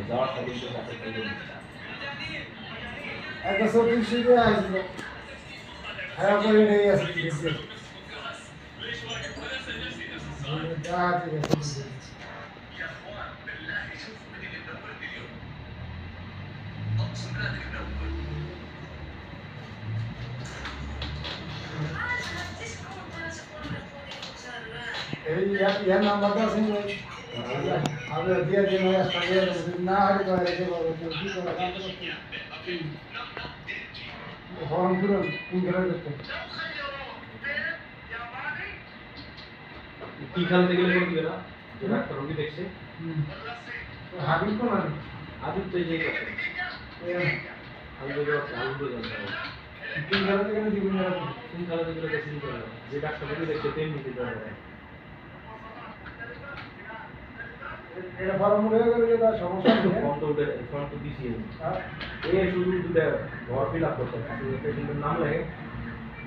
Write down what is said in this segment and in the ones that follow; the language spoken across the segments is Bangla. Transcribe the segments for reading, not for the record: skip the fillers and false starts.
যাওয়ারটা কিন্তু সাথে থেকে একটা চব্বিশ শিখে আসছিল খারাপ করে নেই আছে ঠিক আছে যা ঠিক আছে এই ইয়ার নাম্বারটা আছে আমি দিয়ে দিন না হলে তো রেখে পাবো কি করে জানতে পারছি ফর্ম পুরো ইন্টারভিউ করতে কি খেলতে গেলে করে দিবে না যে ডাক্তার রোগী দেখছে হাবিব কোন আমি আদিত তো যে কথা আমি বলে আমি বলে জানতাম তিন খেলাতে গেলে জীবন তিন খেলাতে গেলে বেশি দিতে হবে যে ডাক্তার রোগী দেখছে তেমনি দিতে হবে এটা ফর্ম উঠে গেলে যে তার সমস্যা নেই ফর্ম তো দিছি এই শুধু দুটো ঘর ফিল আপ করতে পেশেন্টের নাম লাগে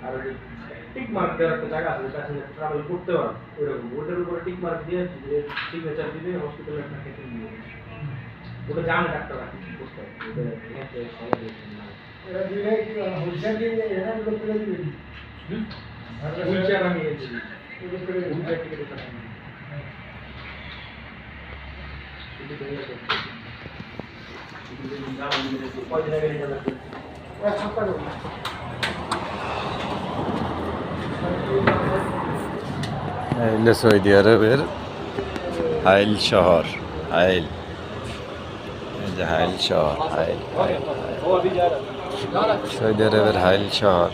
আর টিক মার্ক দেওয়ার একটা জায়গা আছে পেশেন্ট ট্রাভেল করতে পারে ওইরকম ওটার উপরে টিক মার্ক দিয়ে সিগনেচার দিলে হসপিটালে একটা কেটে দিয়ে ওটা জানে ডাক্তাররা কি করতে হবে ওটা এখানে সবাই এটা দিলে হুইলচেয়ার দিয়ে এখানে লোক করে দিবেন হুইলচেয়ার আমি এই হুইলচেয়ার টিকিট এটা সৌদি আরবের হাইল শহর হাইল হাইল শহর হাইল সৌদি আরবের হাইল শহর